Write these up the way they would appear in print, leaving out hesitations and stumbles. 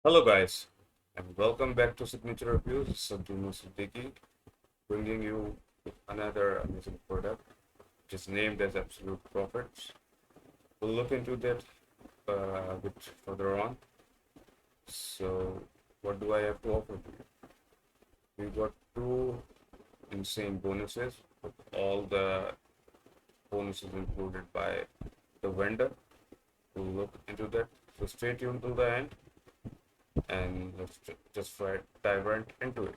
Hello guys, and welcome back to Signature Reviews. This is Abdul Siddiqui, bringing you another amazing product, which is named as Absolute Profits. We'll look into that a bit further on. So, what do I have to offer to you? We got two insane bonuses, with all the bonuses included by the vendor. We'll look into that. So, stay tuned till the end, and let's just try dive right into it.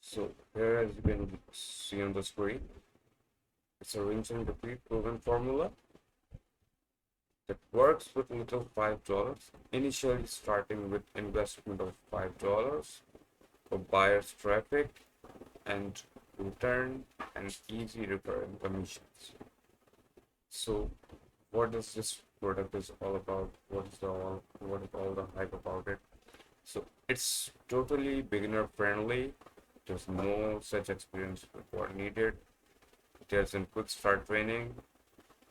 So here, as you can see on the screen, it's a rinse and repeat proven formula that works with little $5, initially starting with investment of $5 for buyers traffic and return and easy recurring commissions. So what is this product is all about? What is all the hype about it? So it's totally beginner friendly. There's no such experience before needed. There's some quick start training.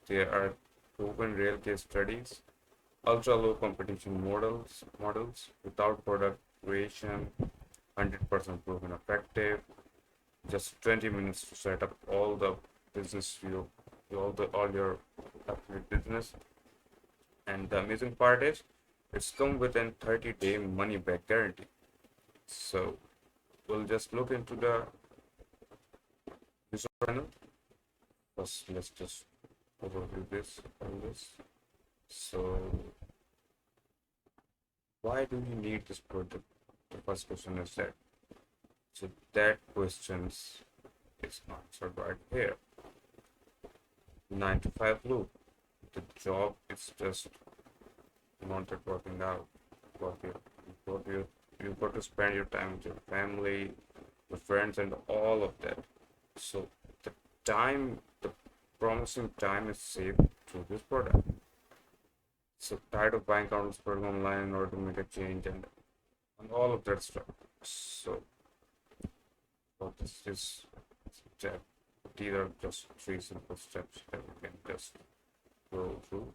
There are proven real case studies, ultra low competition models without product creation, 100% proven effective, just 20 minutes to set up all the business all your affiliate business. And the amazing part is it's come with a 30-day money back guarantee. So we'll just look into the user panel. First, let's just overview this. So, why do you need this product? The first question is that. So that questions is answered right here. 9 to 5 loop. The job is just not that working out. What you've got to spend your time with your family, your friends, and all of that. So the promising time is saved through this product. So tired of buying accounts per online in order to make a change and all of that stuff. So what is this step? These are just three simple steps that you can just go through.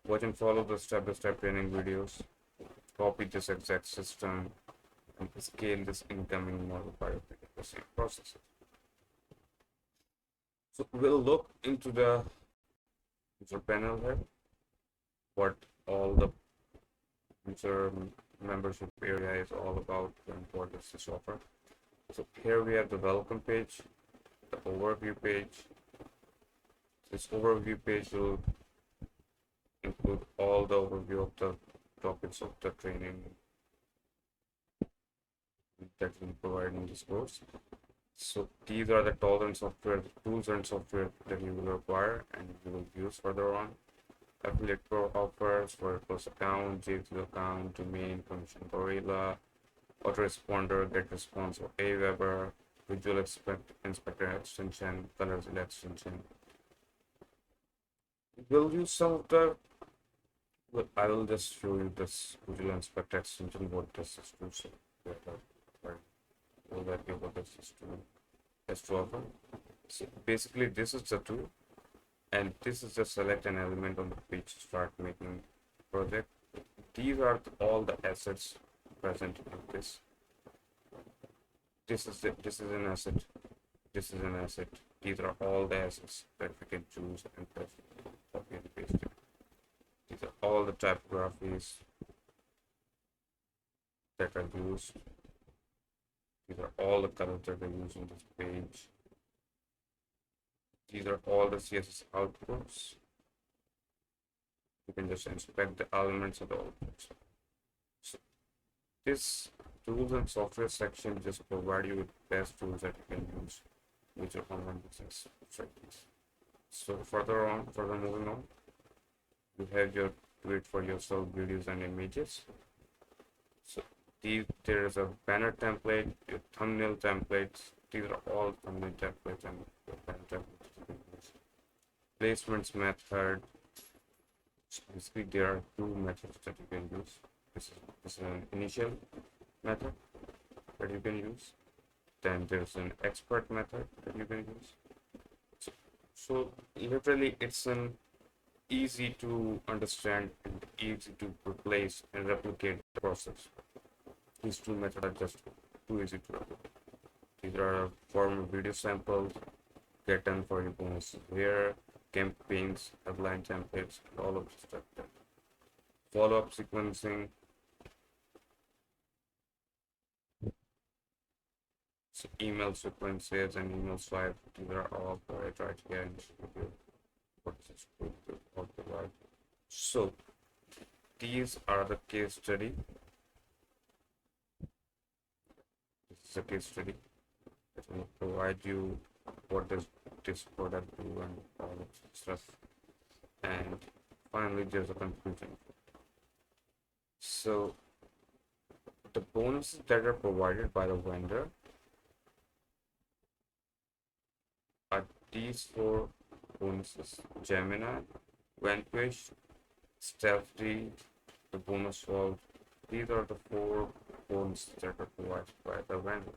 Watch and follow the step-by-step training videos. Copy this exact system and scale this incoming model by repeating the same processes. So we'll look into the user panel here, what all the user membership area is all about and what does this offer. So here we have the welcome page, the overview page. This overview page will include all the overview of the topics of the training that we provide in this course. So these are the tools and software that you will require and you will use further on. Affiliate Pro offers for plus account, J2 account, domain, commission gorilla, autoresponder, GetResponse for Aweber, visual inspector extension, colorful extension. We'll use some of the. Well, I will just show you this visual inspector extension. What does this do? So, will that be what does this do? Has to offer. So basically, this is the tool, and this is just select an element on the page to start making project. These are all the assets present in this. This is an asset. This is an asset. These are all the assets that we can choose and copy and paste it. These are all the typographies that are used. These are all the colors that are used on this page. These are all the CSS outputs. You can just inspect the elements of the outputs. So this tools and software section just provide you with best tools that you can use with your online business strategies. So further moving on, you have your do it for yourself videos and images. So there is a banner template, your thumbnail templates. These are all thumbnail templates and banner templates. Placements method. So basically, there are two methods that you can use. This is an initial method that you can use. Then there's an expert method that you can use. So literally, it's an easy to understand and easy to replace and replicate the process. These two methods are just too easy to replicate. These are former video samples, get done for your bonus here, campaigns, headline templates, and all of this stuff. Follow-up sequencing, so email sequences and email swipe. These are all right here in this video. What is this all provide? So these are the case study. This is a case study that will provide you what does this product do and all of this stuff. And finally, there's a conclusion. So the bonuses that are provided by the vendor are these four bonuses: Gemini, Vanquish, Stealthy, the bonus vault. These are the four bonuses that are provided by the vendor.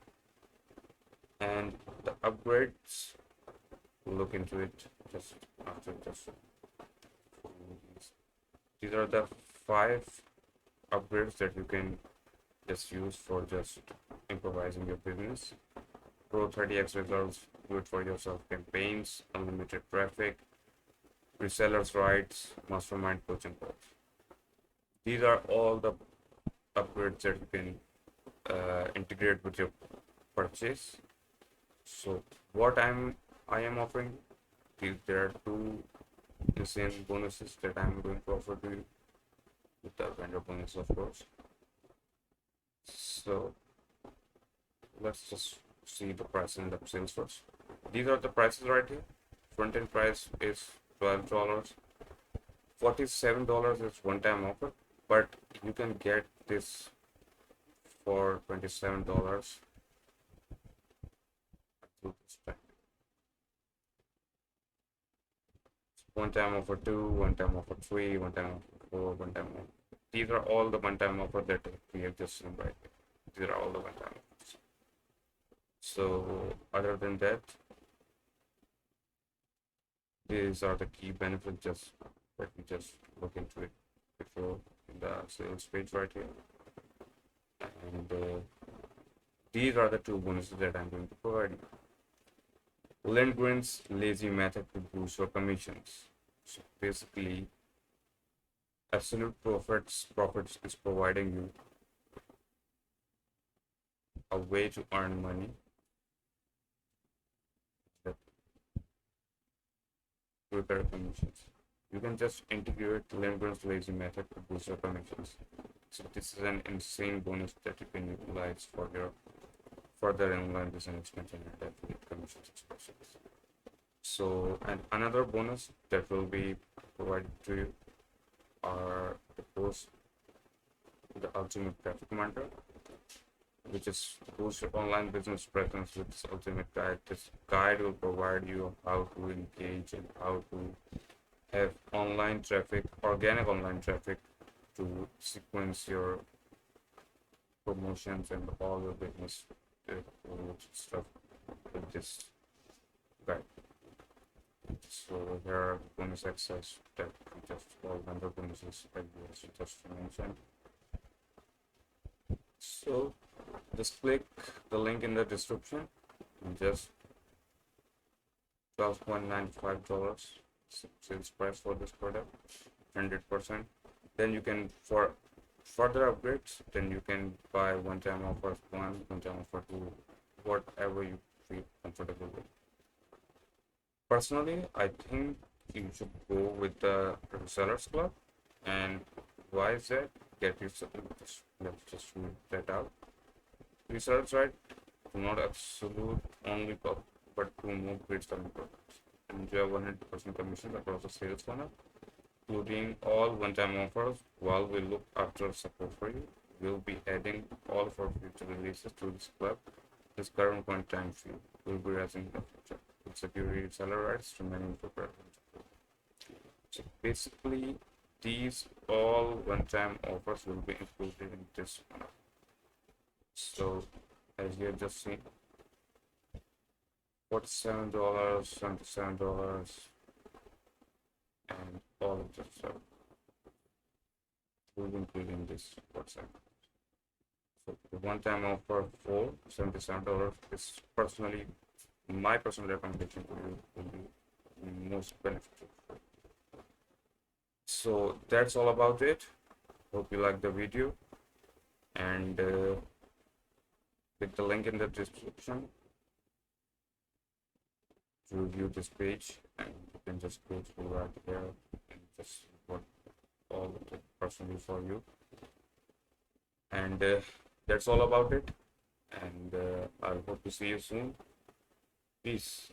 And the upgrades, look into it just after this. These are the 5 upgrades that you can just use for just improvising your business. Pro 30x results, do it for yourself campaigns, unlimited traffic, resellers rights, mastermind coaching calls. These are all the upgrades that you can integrate with your purchase. So what I am offering, there are 2 insane bonuses that I'm going to offer to you with the vendor bonus, of course. So let's just see the price and the sales first. These are the prices right here. Front end price is $12. $47 is one-time offer, but you can get this for $27 through this pack. One-time offer 2, one-time offer 3, one-time offer 4, one-time offer. These are all the one-time offer that we have just seen right here. These are all the one-time offers. So other than that, these are the key benefits. Just let me just look into it before in the sales page right here. And these are the 2 bonuses that I'm going to provide you. Lindgren's lazy method to boost your commissions. So basically, absolute profits is providing you a way to earn money with their commissions. You can just integrate Lindgren's lazy method to boost your commissions. So this is an insane bonus that you can utilize for your further online business expansion and affiliate commissions expressions. So, and another bonus that will be provided to you are the ultimate traffic manager, which is boost your online business presence with this ultimate guide. This guide will provide you how to engage and how to have online traffic, organic online traffic, to sequence your promotions and all your business stuff with this guide. So here are bonus access that just all vendor bonuses like we just mentioned. So just click the link in the description and just $12.95 sales price for this product, 100%. Then you can, for further upgrades, then you can buy one-time offer 1, one-time offer 2, whatever you feel comfortable with. Personally, I think you should go with the resellers club. And why is that? Get yourself, let's just read that out. Resellers right do not absolute only top, but to move great selling products. Enjoy 100% commissions across the sales funnel, including all one-time offers. While we look after support for you, we'll be adding all of our future releases to this club. This current one-time fee will be rising in the future. With security seller rights remaining for preference. So basically, these all one-time offers will be included in this one. So as you have just seen, $47, $77, and all of that stuff, including this WhatsApp. So the one-time offer for $77 is personally my personal recommendation to you will be most beneficial. So that's all about it. Hope you like the video, and click the link in the description to review this page, and you can just go through right here and just what all of it personally for you. And that's all about it, and I hope to see you soon. Peace.